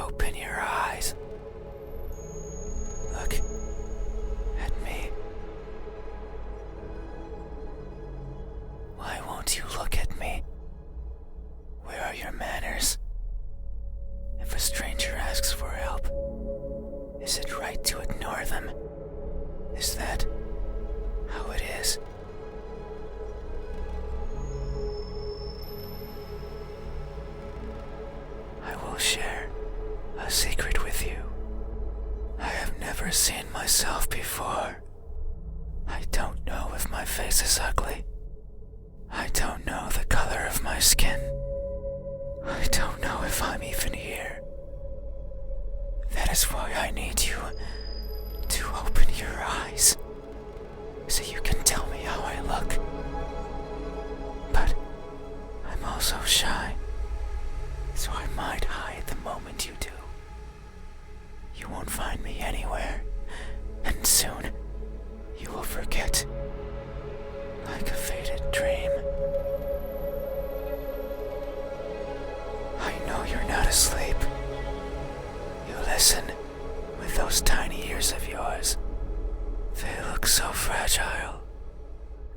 Open your eyes. Look at me. Why won't you look at me? Where are your manners? If a stranger asks for help, is it right to ignore them? Is that how it is? I will share a secret with you. I have never seen myself before. I don't know if my face is ugly. I don't know the color of my skin. I don't know if I'm even here. That is why I need you to open your eyes, so you can tell me how I look. But I'm also shy, so I might hide the moment you do. You won't find me anywhere, and soon you will forget, like a faded dream. I know you're not asleep. You listen with those tiny ears of yours. They look so fragile,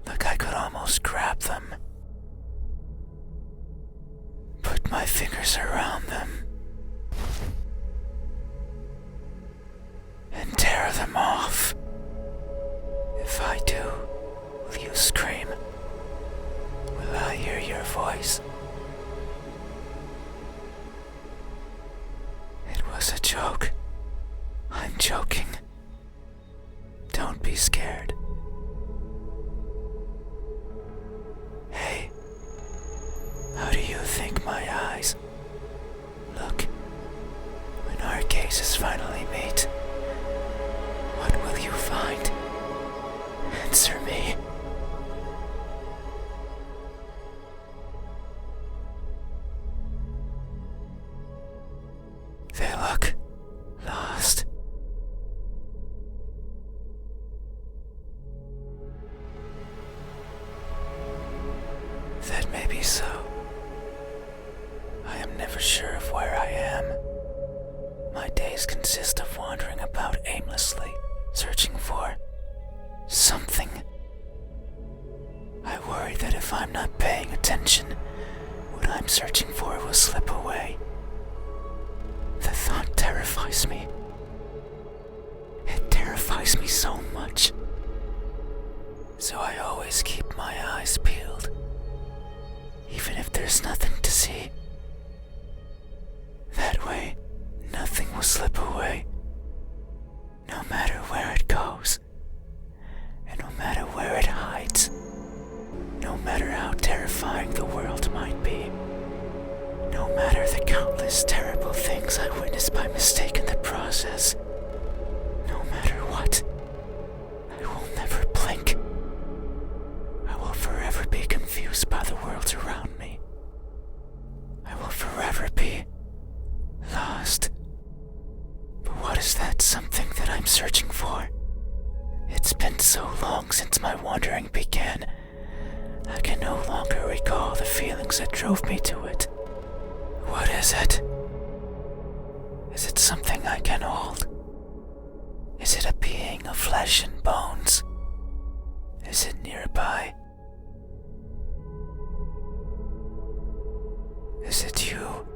like I could almost grab them. Put my fingers around them and tear them off. If I do, will you scream? Will I hear your voice? It was a joke. I'm joking. Don't be scared. Hey, how do you think my eyes look when our cases finally meet? What will you find? Answer me. They look lost. That may be so. I am never sure of where I am. My days consist of wandering about aimlessly, searching for something. I worry that if I'm not paying attention, what I'm searching for will slip away. The thought terrifies me. It terrifies me so much. So I always keep my eyes peeled, even if there's nothing to see. That way, nothing will slip away, no matter where it goes, and no matter where it hides, no matter how terrifying the world might be, no matter the countless terrible things I witnessed by mistake in the process, no matter what, I will never blink. I will forever be confused by the world around me. I will forever be lost. But what is that something that I'm searching for? It's been so long since my wandering began, I can no longer recall the feelings that drove me to it. What is it? Is it something I can hold? Is it a being of flesh and bones? Is it nearby? Is it you?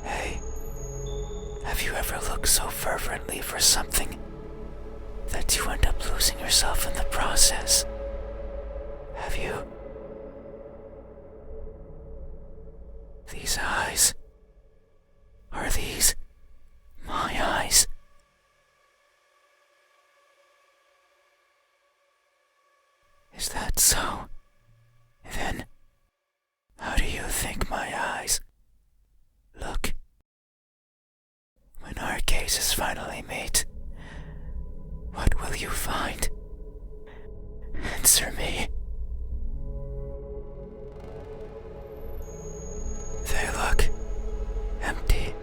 Hey, have you ever looked so fervently for something that you end up losing yourself in the process? Have you? These eyes, are these my eyes? Is that so? Then, how do you think my eyes look when our cases finally meet? What will you find? Answer me. They look empty.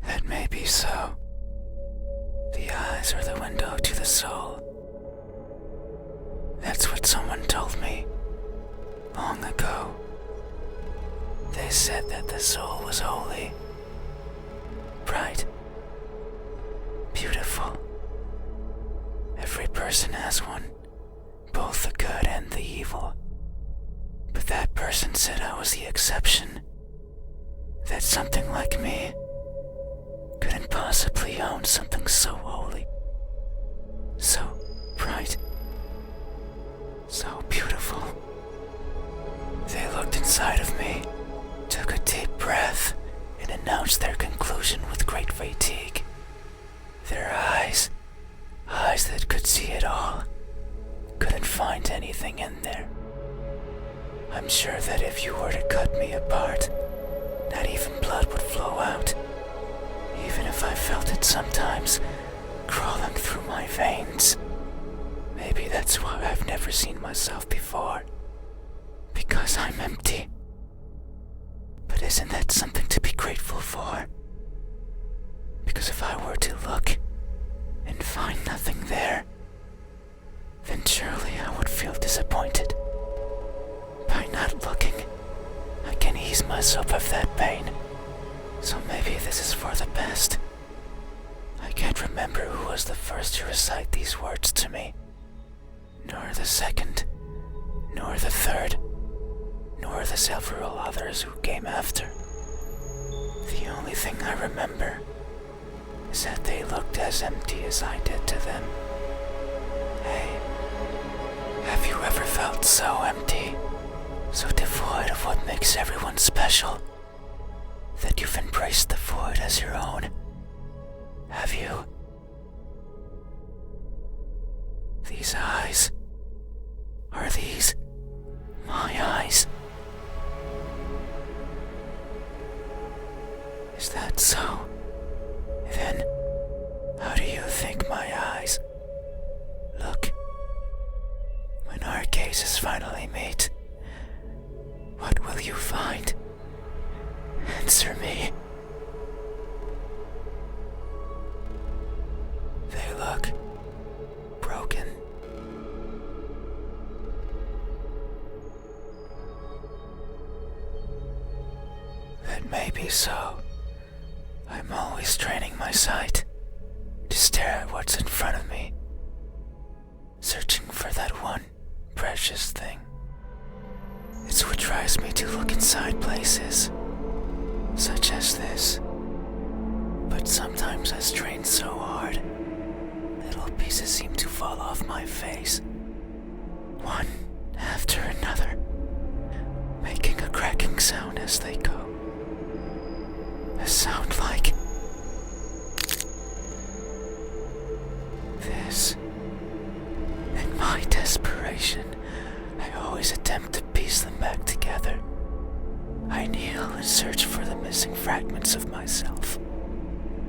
That may be so. The eyes are the window to the soul. That's what someone told me Long ago, they said that the soul was holy, bright, beautiful. Every person has one, both the good and the evil. But that person said I was the exception, that something like me couldn't possibly own something so holy, so bright, so beautiful. They looked inside of me, took a deep breath, and announced their conclusion with great fatigue. Their eyes that could see it all, couldn't find anything in there. I'm sure that if you were to cut me apart, not even blood would flow out, even if I felt it sometimes crawling through my veins. Maybe that's why I've never seen myself before, because I'm empty. But isn't that something to be grateful for? Because if I were to look and find nothing there, then surely I would feel disappointed. By not looking, I can ease myself of that pain. So maybe this is for the best. I can't remember who was the first to recite these words to me, nor the second, nor the third, nor the several others who came after. The only thing I remember is that they looked as empty as I did to them. Hey, have you ever felt so empty, so devoid of what makes everyone special, that you've embraced the void as your own? Have you? These eyes, are these my eyes? Is that so? Then, how do you think my eyes look? When our gazes finally meet, what will you find? Answer me. They look broken. That may be so. I'm always training my sight to stare at what's in front of me, searching for that one precious thing. It's what drives me to look inside places, such as this. But sometimes I strain so hard, little pieces seem to fall off my face, one after another, making a cracking sound as they go. A sound like this. In my desperation, I always attempt to piece them back together. I kneel and search for the missing fragments of myself,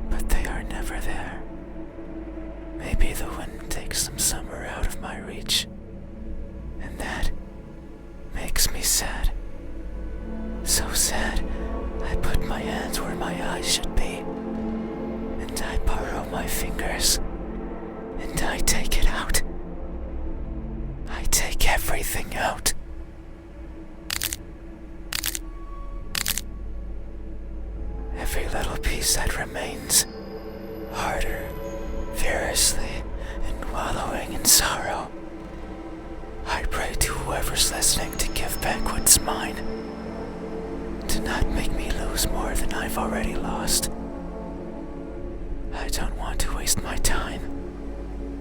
but they are never there. Maybe the wind takes them somewhere out of my reach, and that makes me sad. So sad, I put my hands where my eyes should be, and I borrow my fingers, and I take it out. I take everything out. Every little piece that remains, harder, furiously, and wallowing in sorrow. I pray to whoever's listening to give back what's mine, to not make me lose more than I've already lost. I don't want to waste my time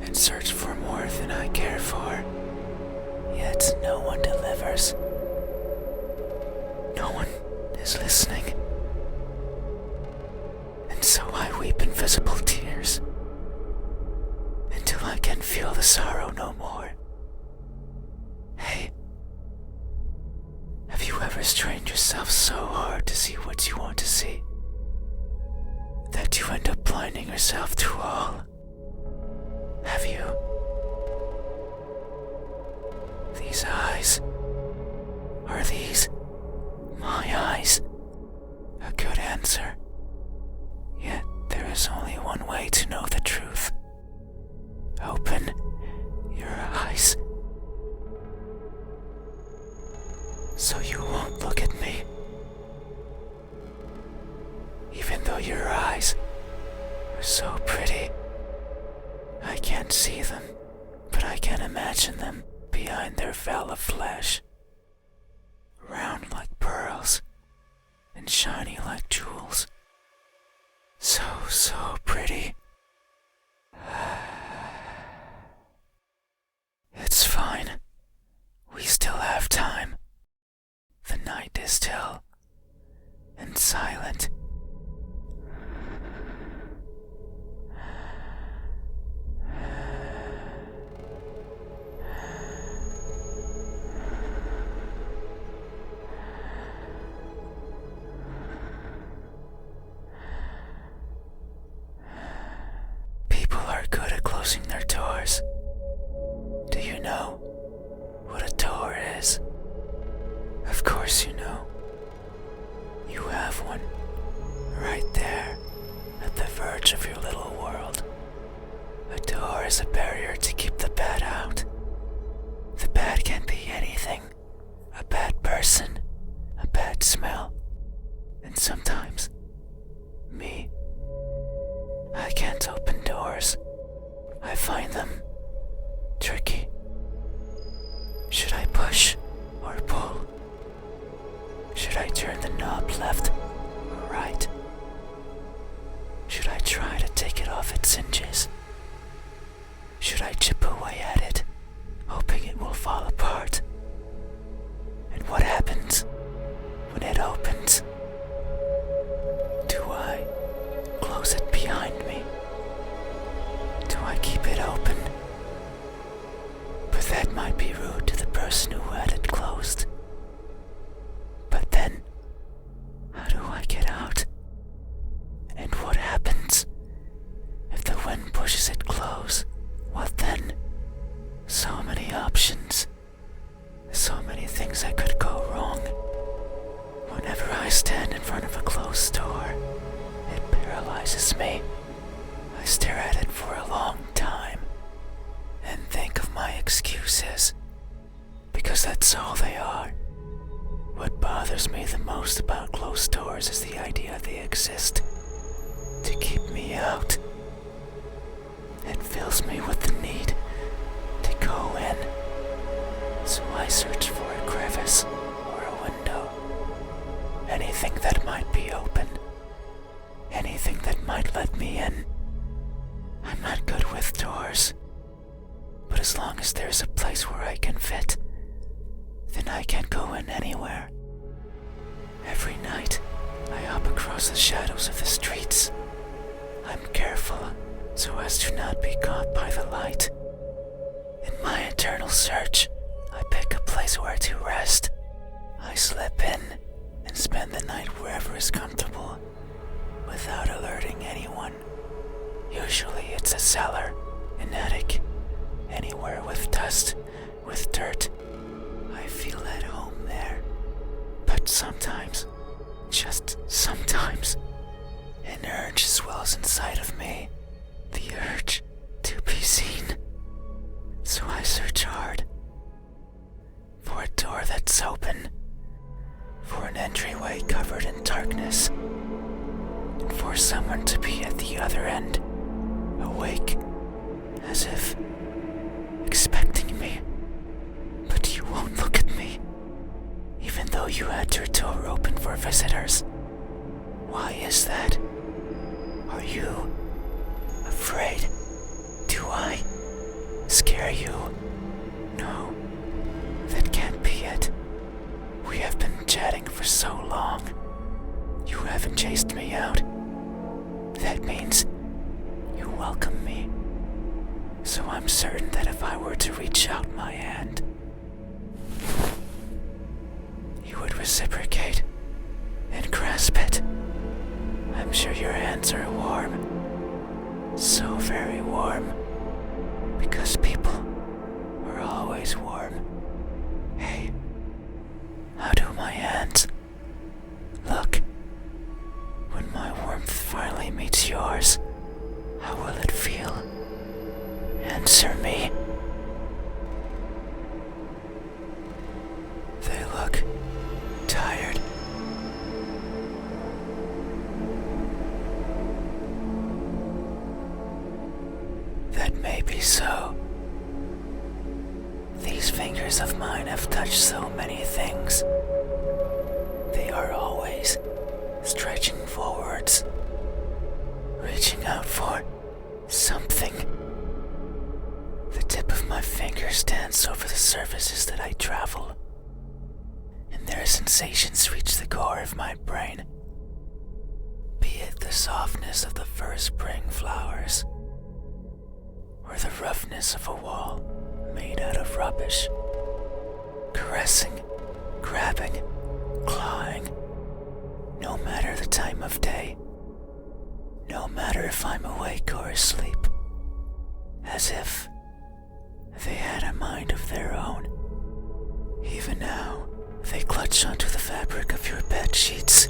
and search for more than I care for, yet no one delivers. No one is listening. And so I weep invisible tears until I can feel the sorrow no more. Hey, have you ever strained yourself so hard to see what you want to see, that you end up blinding yourself to all? Have you? These eyes, are these my eyes? A good answer. Yet there is only one way to know the truth. Open your eyes. So pretty. I can't see them, but I can imagine them behind their veil of flesh. Round like pearls, and shiny like jewels. So pretty. It's fine. We still have time. The night is still and silent. People are good at closing their doors. Do you know what a door is? Of course you know. You have one right there at the verge of your little world. A door is a barrier to keep the bad out. The bad can be anything. A bad person, a bad smell, and sometimes me. I can't open doors. I find them tricky. Should I push or pull? Should I turn the knob left or right? Should I try to take it off its hinges? Should I chip away at it, hoping it will fall apart? And what happens when it opens? Do I close it behind me? Do I keep it open? But that might be rude to the person who had it closed. But then, how do I get out? And what happens if the wind pushes it close? What then? So many options. So many things that could go wrong. Whenever I stand in front of a closed door, it paralyzes me. I stare at it for a long time and think of my excuses, because that's all they are. What bothers me the most about closed doors is the idea they exist to keep me out. It fills me with the need to go in, so I search for a crevice or a window. Anything that might be open. Anything that might let me in. I'm not good with doors, but as long as there's a place where I can fit, then I can go in anywhere. Every night, I hop across the shadows of the streets. I'm careful so as to not be caught by the light. In my eternal search, I pick a place where to rest. I slip in and spend the night wherever is comfortable, without alerting anyone. Usually it's a cellar, an attic, anywhere with dust, with dirt. I feel at home there. But sometimes, just sometimes, an urge swells inside of me. The urge to be seen. So I search hard for a door that's open, for an entryway covered in darkness, and for someone to be at the other end, awake, as if expecting me. But you won't look at me, even though you had your door open for visitors. Why is that? Are you afraid? Do I scare you? No, that can't be it. We have been chatting for so long. You haven't chased me out. That means you welcome me. So I'm certain that if I were to reach out my hand, you would reciprocate and grasp it. I'm sure your hands are warm. So very warm. Because people are always warm. Hey, how do my hands look? When my warmth finally meets yours, how will it feel? Answer me. They look tired. That may be so. These fingers of mine have touched so many things. They are always stretching forwards, reaching out for something. The tip of my finger stands over the surfaces that I travel, and their sensations reach the core of my brain. Be it the softness of the first spring flowers, or the roughness of a wall made out of rubbish. Caressing, grabbing, clawing, no matter the time of day, no matter if I'm awake or asleep, as if they had a mind of their own. Even now, they clutch onto the fabric of your bed sheets.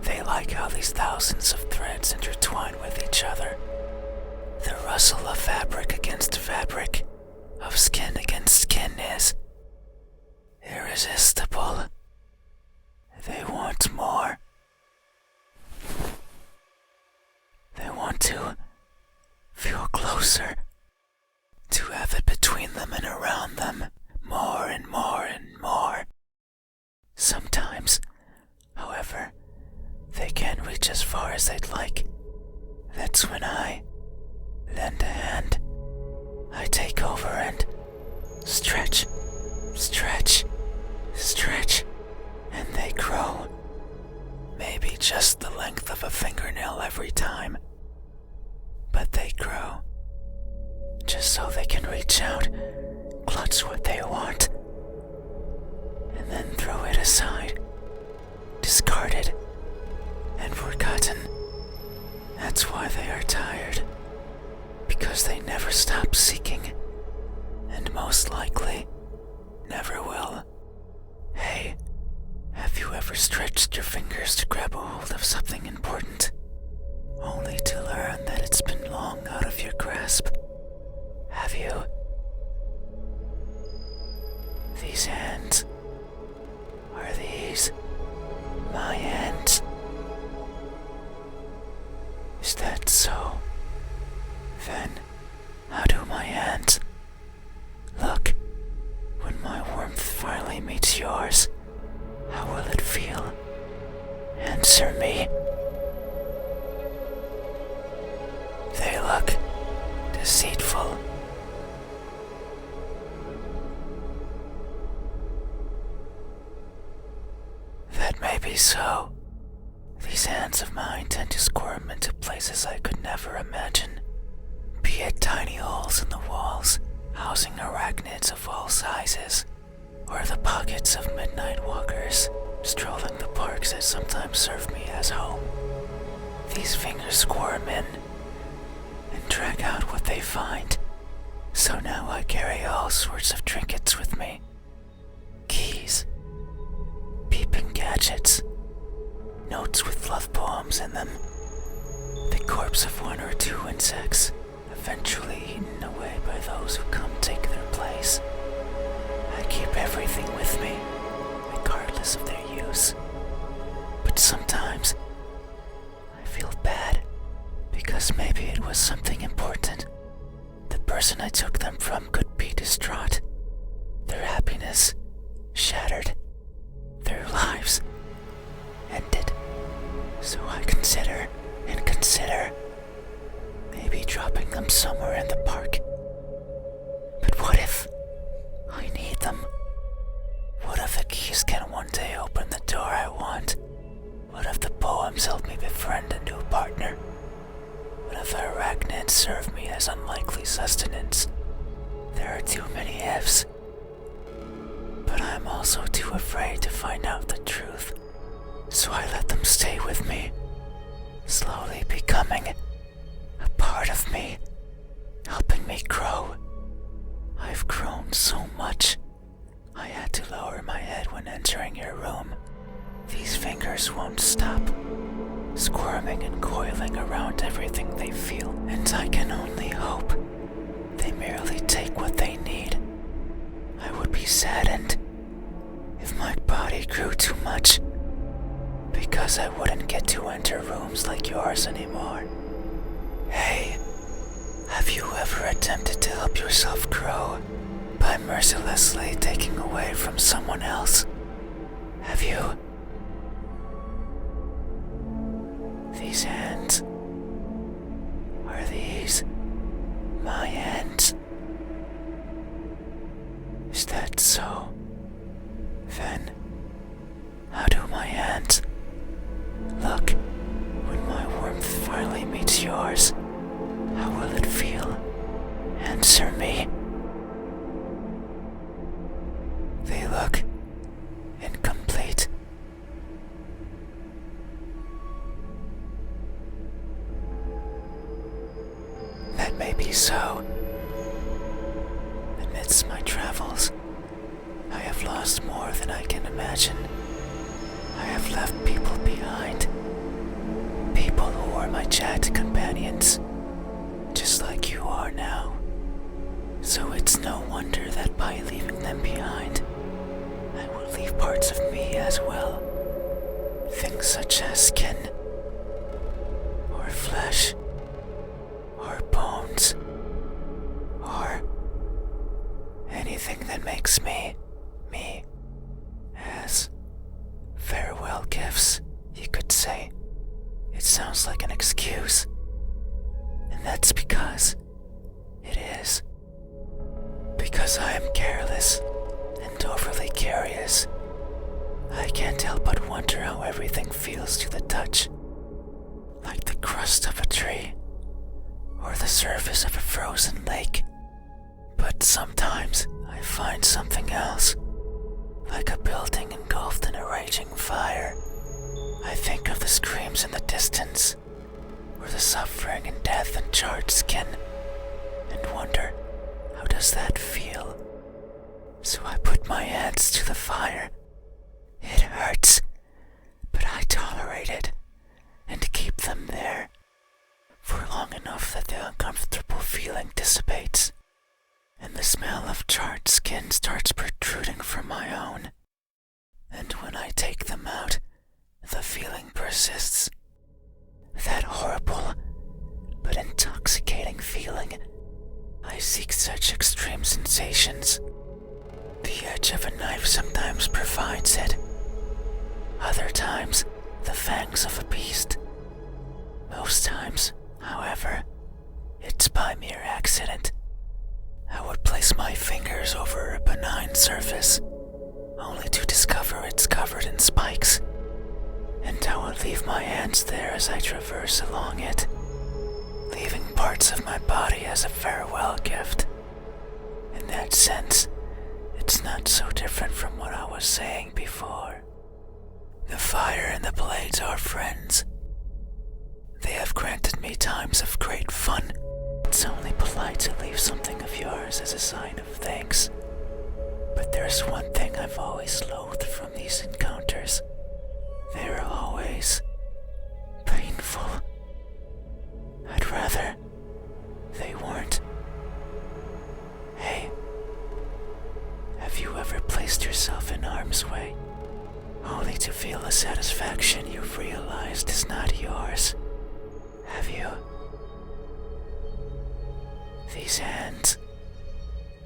They like how these thousands of threads intertwine with each other. The rustle of fabric against fabric, of skin against skin is irresistible. They want more. They want to feel closer, to have it between them and around them, more and more and more. Sometimes, however, they can't reach as far as they'd like. That's when I lend a hand. I take over and stretch, stretch, stretch, and they grow. Maybe just the length of a fingernail every time. But they grow, just so they can reach out, clutch what they want, and then throw it aside, discarded, and forgotten. That's why they are tired, because they never stop seeking, and most likely never will. Hey, have you ever stretched your fingers to grab a hold of something important, only to learn that it's been long out of your grasp? Have you? These hands, are these my hands? Is that so? Then, how do my hands look when my warmth finally meets yours? How will it feel? Answer me. They look deceitful. That may be so. These hands of mine tend to squirm into places I could never imagine. Be it tiny holes in the walls, housing arachnids of all sizes, or the pockets of midnight walkers strolling the parks that sometimes serve me as home. These fingers squirm in and drag out what they find. So now I carry all sorts of trinkets with me. Keys, peeping gadgets, notes with love poems in them, the corpse of one or two insects, eventually eaten away by those who come take their place. I keep everything with me, regardless of their use. But sometimes, I feel bad, because maybe it was something important. The person I took them from could be distraught, their happiness shattered, their lives ended. So I consider maybe dropping them somewhere in the park. But what if I need them? What if the keys can one day open the door I want? What if the poems help me befriend a new partner? What if arachnids serve me as unlikely sustenance? There are too many ifs. But I'm also too afraid to find out the truth. So I let them stay with me, slowly becoming a part of me, helping me grow. I've grown so much, I had to lower my head when entering your room. These fingers won't stop, squirming and coiling around everything they feel, and I can only hope they merely take what they need. I would be saddened if my body grew too much, because I wouldn't get to enter rooms like yours anymore. Hey, have you ever attempted to help yourself grow by mercilessly taking away from someone else? Have you? These hands, are these my hands? Is that so? Then, how do my hands look when my warmth finally meets yours? How will it feel? Answer me. They look incomplete. That may be so. Amidst my travels, I have lost more than I can imagine. I have left people behind. People who were my chat companions, just like you are now. So it's no wonder that by leaving them behind, I will leave parts of me as well. Things such as skin, or flesh, or bones, or anything that makes me, me. As farewell gifts, you could say. It sounds like an excuse. And that's because it is. Because I am careless and overly curious. I can't help but wonder how everything feels to the touch. Like the crust of a tree, or the surface of a frozen lake. But sometimes I find something else, like a building engulfed in a raging fire. I think of the screams in the distance, or the suffering and death in charred skin, and wonder, how does that feel? So I put my hands to the fire. It hurts, but I tolerate it, and keep them there, for long enough that the uncomfortable feeling dissipates, and the smell of charred skin starts protruding from my own. And when I take them out, the feeling persists. That horrible, but intoxicating feeling. I seek such extreme sensations. The edge of a knife sometimes provides it. Other times, the fangs of a beast. Most times, however, it's by mere accident. I would place my fingers over a benign surface, only to discover it's covered in spikes. And I would leave my hands there as I traverse along it, leaving parts of my body as a farewell gift. In that sense, it's not so different from what I was saying before. The fire and the blades are friends. They have granted me times of great fun. It's only polite to leave something of yours as a sign of thanks. But there's one thing I've always loathed from these encounters. They're always painful. I'd rather they weren't. Hey, have you ever placed yourself in harm's way, only to feel a satisfaction you've realized is not yours? Have you? These hands,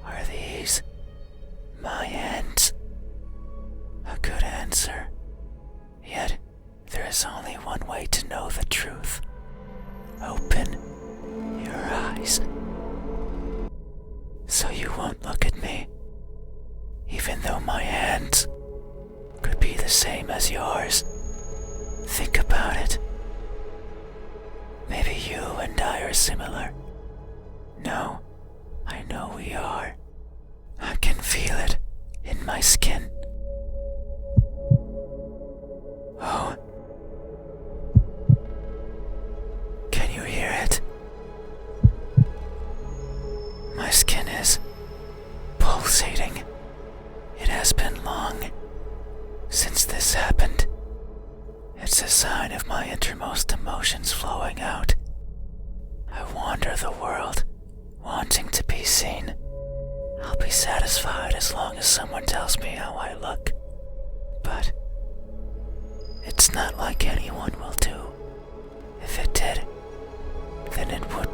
are these my hands? A good answer. Yet, there is only one way to know the truth. Open your eyes. So you won't look at me, even though my hands could be the same as yours. Think about it. Maybe you and I are similar. No, I know we are. I can feel it in my skin. Oh. Can you hear it? My skin is pulsating. It has been long since this happened. It's a sign of my innermost emotions flowing out. I wander the world, wanting to be seen. I'll be satisfied as long as someone tells me how I look. But it's not like anyone will do. If it did, then it wouldn't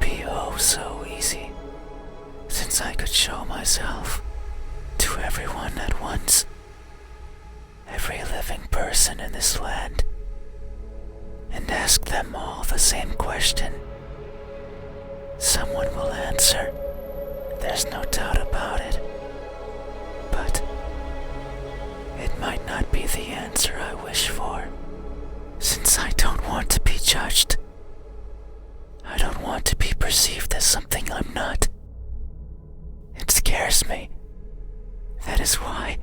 so easy, since I could show myself to everyone at once, every living person in this land, and ask them all the same question. Someone will answer, there's no doubt about it, but it might not be the answer I wish for, since I don't want to be judged. I don't want to be perceived as something I'm not. It scares me. That is why,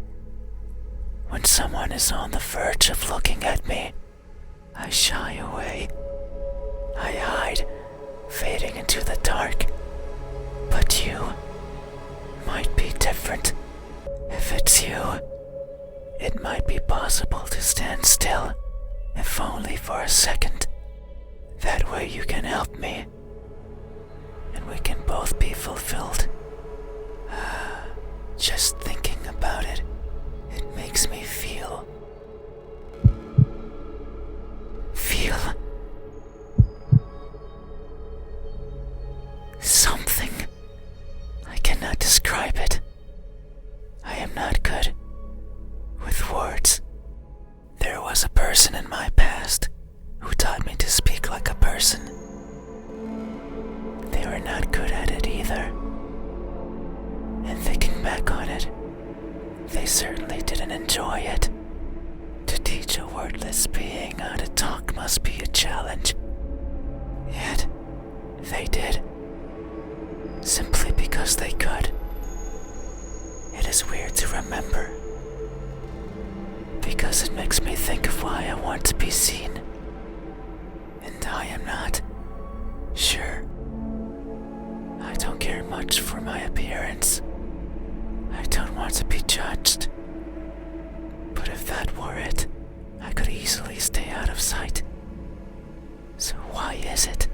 when someone is on the verge of looking at me, I shy away. I hide, fading into the dark. But you might be different. If it's you, it might be possible to stand still, if only for a second. That way you can help me, and we can both be fulfilled. Just thinking about it, it makes me feel something. I cannot describe it. I am not good with words. There was a person in my past who taught me to speak like a person. They were not good at it either. And thinking back on it, they certainly didn't enjoy it. To teach a wordless being how to talk must be a challenge. Yet, they did. Simply because they could. It is weird to remember, because it makes me think of why I want to be seen. And I am not. Sure, I don't care much for my appearance. I don't want to be judged. But if that were it, I could easily stay out of sight. So why is it?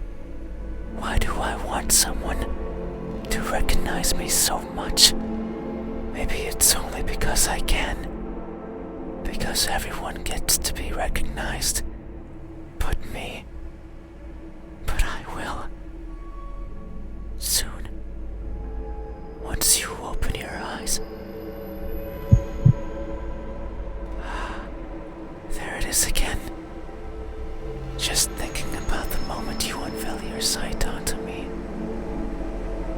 Why do I want someone to recognize me so much? Maybe it's only because I can. Because everyone gets to be recognized. But me. But I will. Soon. Once you open your eyes. There it is again. Just thinking about the moment you unveil your sight onto me.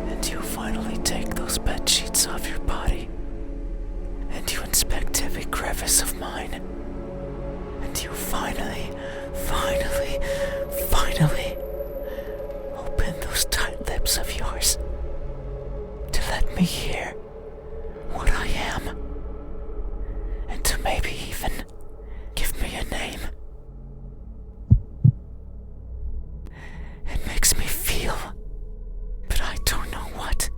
And you finally take those bed sheets off your body. And you inspect every crevice of mine. And you finally open those tight lips of yours to let me hear what I am. And to maybe even give me a name. It makes me feel, but I don't know what.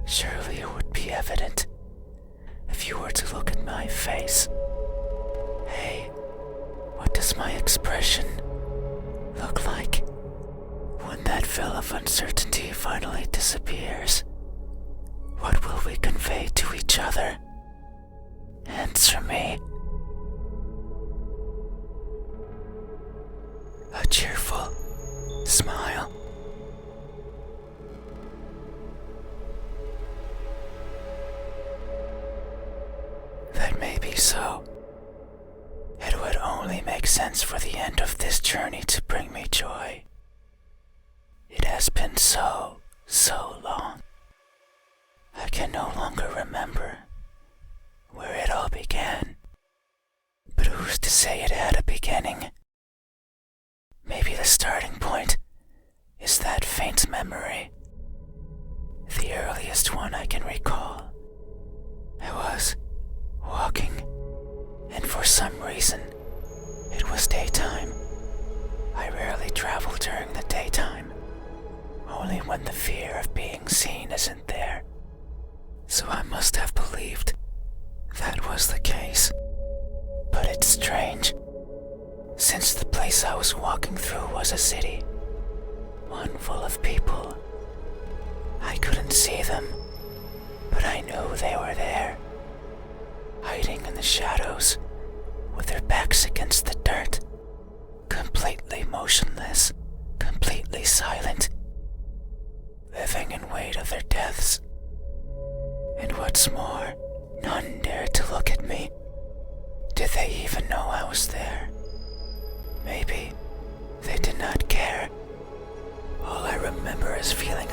Surely it would be evident if you were to look at my face. Hey, what does my expression look like when that veil of uncertainty finally disappears? What will we convey to each other? Answer me. A cheerful smile. That may be so. It would only make sense for the end of this journey to bring me joy. It has been so long. I can no longer remember where it all began. But who's to say it had a beginning? Maybe the starting point is that faint memory. The earliest one I can recall. I was walking, and for some reason, it was daytime. I rarely travel during the daytime, only when the fear of being seen isn't there. So I must have believed that was the case. But it's strange, since the place I was walking through was a city, one full of people. I couldn't see them, but I knew they were there, hiding in the shadows, with their backs against the dirt, completely motionless, completely silent.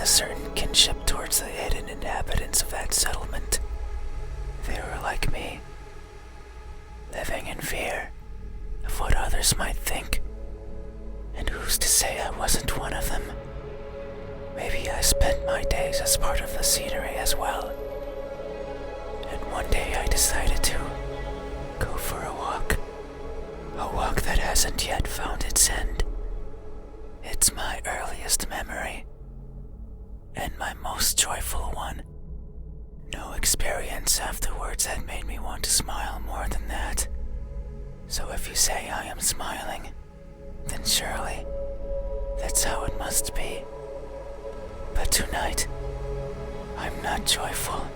a certain kinship towards the hidden inhabitants of that settlement. They were like me, living in fear of what others might think. And who's to say I wasn't one of them? Maybe I spent my days as part of the scenery as well. And one day I decided to go for a walk. A walk that hasn't yet found its end. It's my earliest memory, and my most joyful one. No experience afterwards had made me want to smile more than that. So if you say I am smiling, then surely that's how it must be. But tonight, I'm not joyful.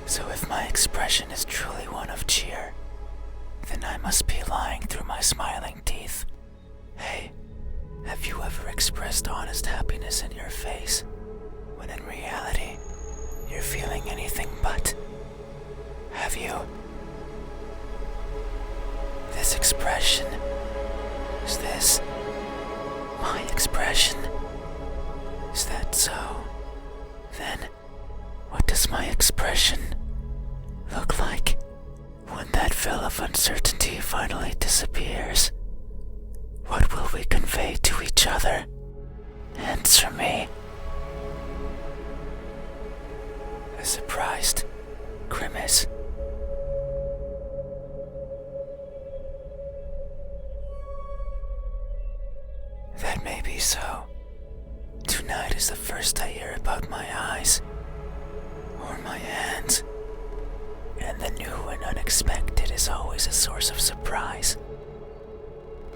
So if my expression is truly one of cheer, then I must be lying through my smiling teeth. Hey, have you ever expressed honest happiness in your face, when in reality, you're feeling anything but? Have you? This expression, is this my expression? Is that so? Then, what does my expression look like when that veil of uncertainty finally disappears? What will we convey to each other? Answer me. A surprised Grimace. That may be so. Tonight is the first I hear about my eyes, or my hands, and the new and unexpected is always a source of surprise.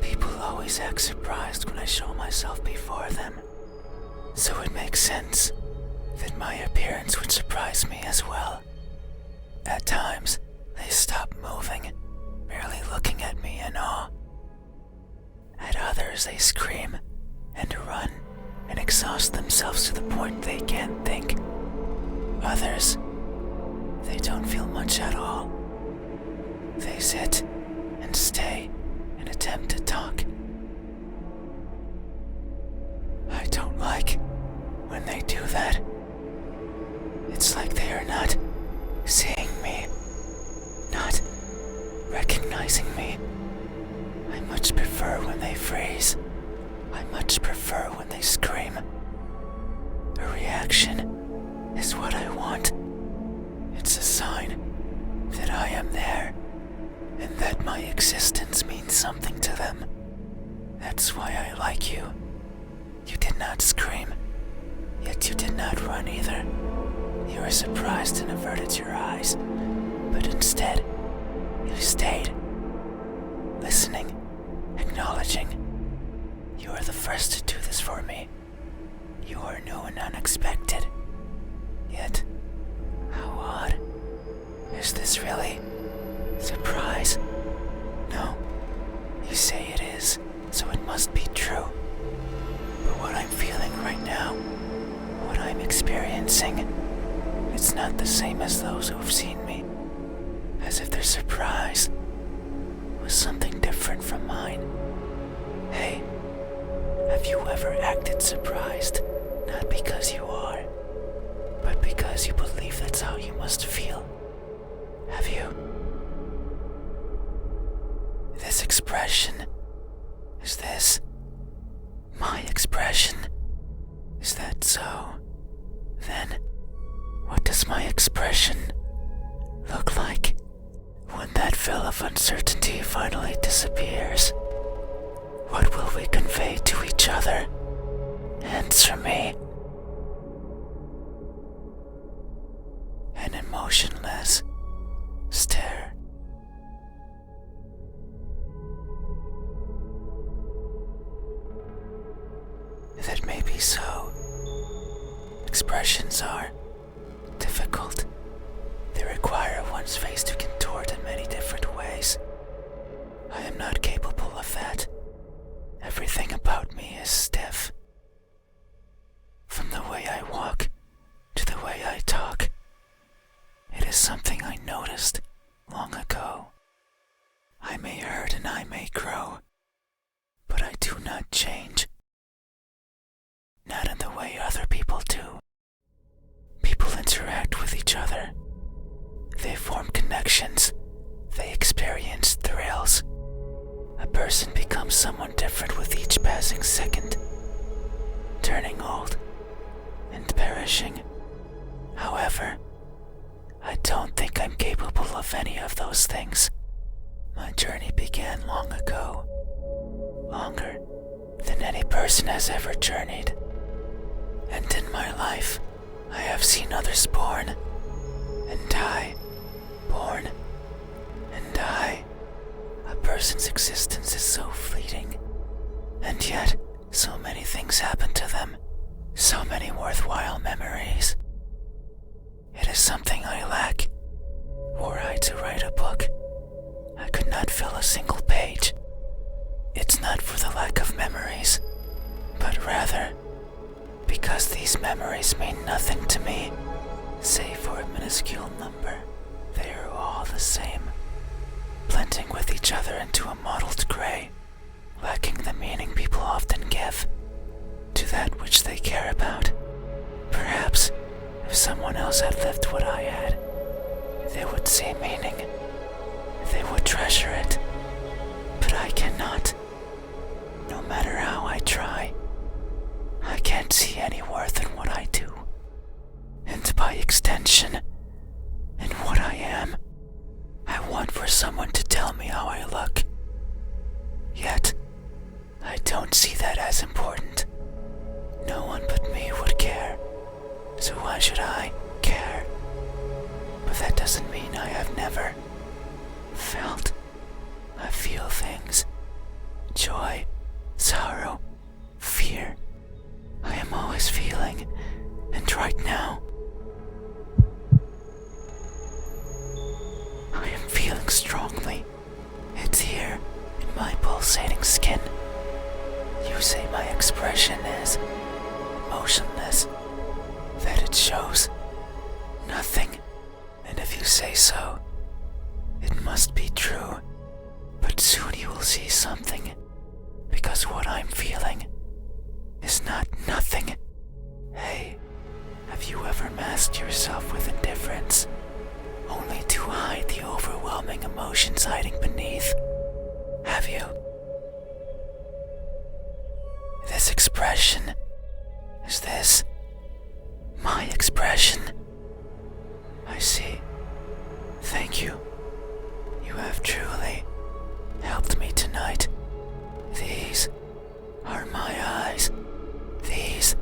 People always act surprised when I show myself before them, so it makes sense that my appearance would surprise me as well. At times, they stop moving, merely looking at me in awe. At others, they scream and run and exhaust themselves to the point they can't think. Others, they don't feel much at all. They sit and stay and attempt to talk. I don't like when they do that. It's like they are not seeing me, not recognizing me. I much prefer when they freeze. I much prefer when they scream. A reaction is what I want. It's a sign that I am there, and that my existence means something to them. That's why I like you. You did not scream, yet you did not run either. You were surprised and averted your eyes, but instead, you stayed, listening, acknowledging. You are the first to do this for me. You are new and unexpected. Yet, how odd. Is this really surprise? No. You say it is, so it must be true. But what I'm feeling right now, what I'm experiencing, it's not the same as those who have seen me. As if their surprise was something different from mine. Hey, have you ever acted surprised? Not because you are, but because you believe that's how you must feel. Have you? This expression, is this my expression? Is that so? Then, what does my expression look like when that veil of uncertainty finally disappears? What will we convey to each other? Answer me. An emotionless stare. That may be so. Expressions are difficult. They require one's face to contort in many different ways. I am not capable of that. Everything about me is stiff. From the way I walk to the way I talk. It is something I noticed long ago. I may hurt and I may grow, but I do not change. Not in the way other people do. actions, they experience thrills. A person becomes someone different with each passing second, turning old and perishing. However, I don't think I'm capable of any of those things. My journey began long ago, longer than any person has ever journeyed. And in my life, I have seen others born and die, born and die. A person's existence is so fleeting, and yet so many things happen to them, so many worthwhile memories. It is something I lack. Were I to write a book, I could not fill a single page. It's not for the lack of memories, but rather because these memories mean nothing to me, save for a minuscule number. They are all the same, blending with each other into a mottled gray, lacking the meaning people often give to that which they care about. Perhaps if someone else had lived what I had, they would see meaning. They would treasure it. But I cannot. No matter how I try, I can't see any worth in what I do. And by extension, in what I am. I want for someone to tell me how I look. Yet, I don't see that as important. No one but me would care. So why should I care? But that doesn't mean I have never felt. I feel things. Joy, sorrow, fear. I am always feeling. And right now, I am feeling strongly. It's here, in my pulsating skin. You say my expression is emotionless, that it shows nothing, and if you say so, it must be true. But soon you will see something, because what I'm feeling is not nothing. Hey, have you ever masked yourself with indifference, only to hide the overwhelming emotions hiding beneath? Have you? This expression, is this my expression? I see. Thank you. You have truly helped me tonight. These are my eyes. These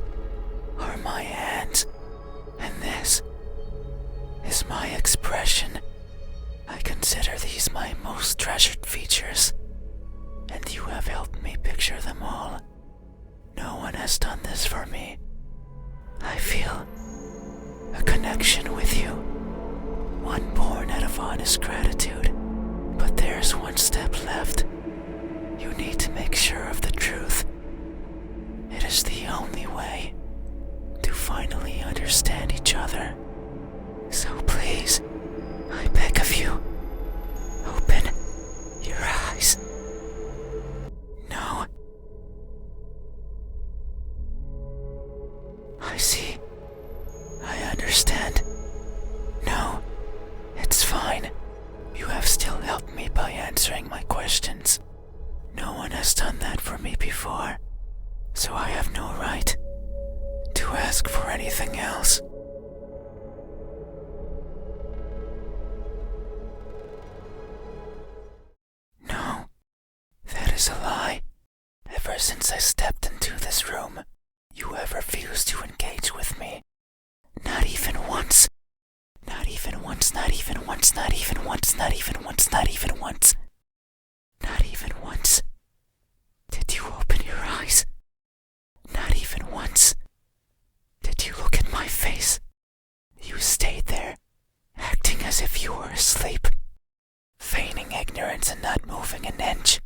are my hands. And this is my expression. I consider these my most treasured features. And you have helped me picture them all. No one has done this for me. I feel a connection with you, one born out of honest gratitude. But there's one step left. You need to make sure of the truth. It is the only way to finally understand each other. So please, I beg of you, open your eyes. No. I see. I understand. No, it's fine. You have still helped me by answering my questions. No one has done that for me before, so I have no right to ask for anything else. No, that is a lie. Ever since I stepped into this room, you have refused to engage with me. Not even once. Not even once, not even once, not even once, not even once, not even once. Not even once. Did you open your eyes? Not even once. Did you look at my face? You stayed there, acting as if you were asleep, feigning ignorance and not moving an inch.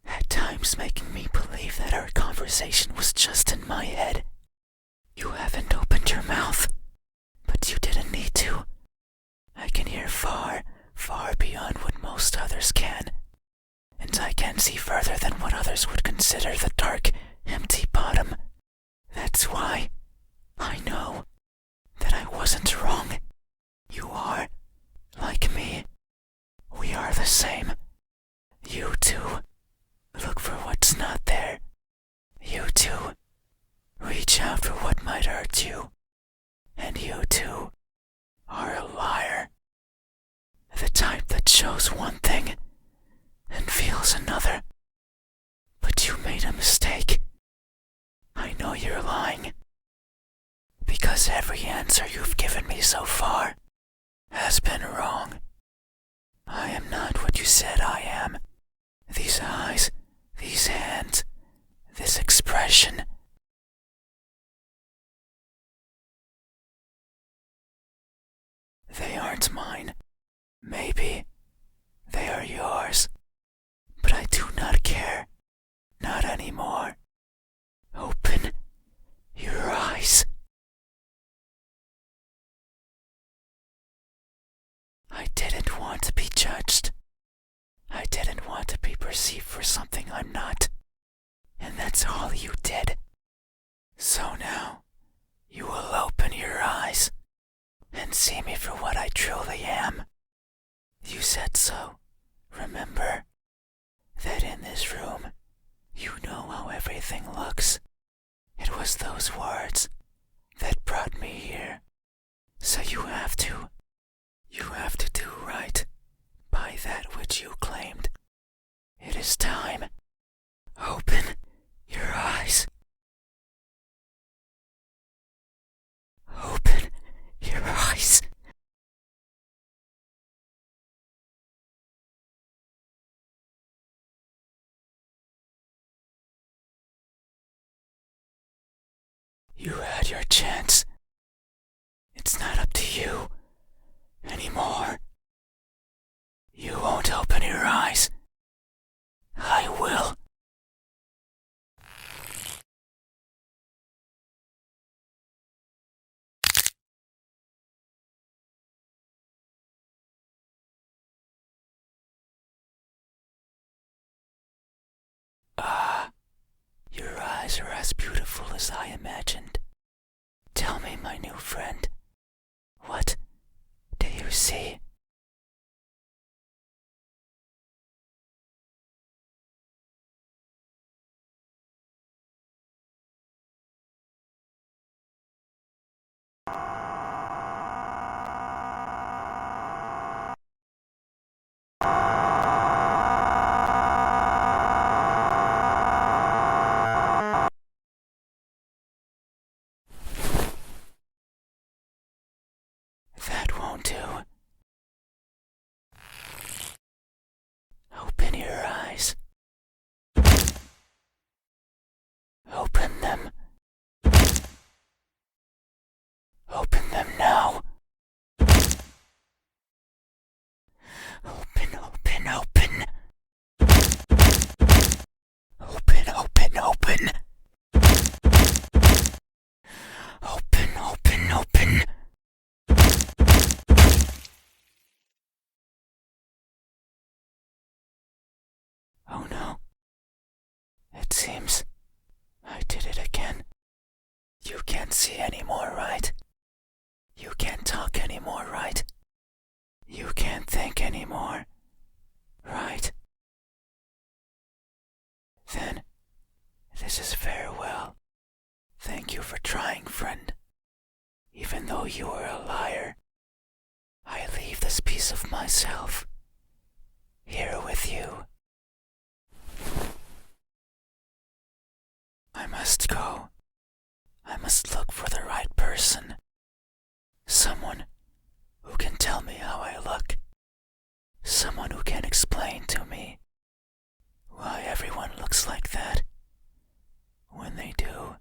At times making me believe that our conversation was just in my head. You haven't opened your mouth, but you didn't need to. I can hear far, far beyond what most others can. And I can see further than what others would consider the dark, empty bottom. That's why I know that I wasn't wrong. You are, like me, account for what might hurt you. And you, too, are a liar. The type that shows one thing and feels another. But you made a mistake. I know you're lying. Because every answer you've given me so far has been wrong. I am not what you said I am. These eyes, these hands, this expression. They aren't mine. Maybe they are yours. But I do not care. Not anymore. Open your eyes. I didn't want to be judged. I didn't want to be perceived for something I'm not. And that's all you did. So now, you will open your eyes and see me for what I truly am. You said so, remember? That in this room, you know how everything looks. It was those words that brought me here. So you have to do right by that which you claimed. It is time. Open your eyes. Open your eyes. You had your chance. It's not up to you anymore. You won't open your eyes. I will. Your eyes are as beautiful as I imagined. Tell me, my new friend, what do you see? That won't do. Open your eyes. Open them. Open them now. Open, open, open. Open, open, open. Open, open, open. Oh no. It seems I did it again. You can't see anymore, right? You can't talk anymore, right? You can't think anymore, right? Then, this is farewell. Thank you for trying, friend. Even though you are a liar, I leave this piece of myself here with you. I must go. I must look for the right person. Someone who can tell me how I look. Someone who can explain to me why everyone looks like that when they do.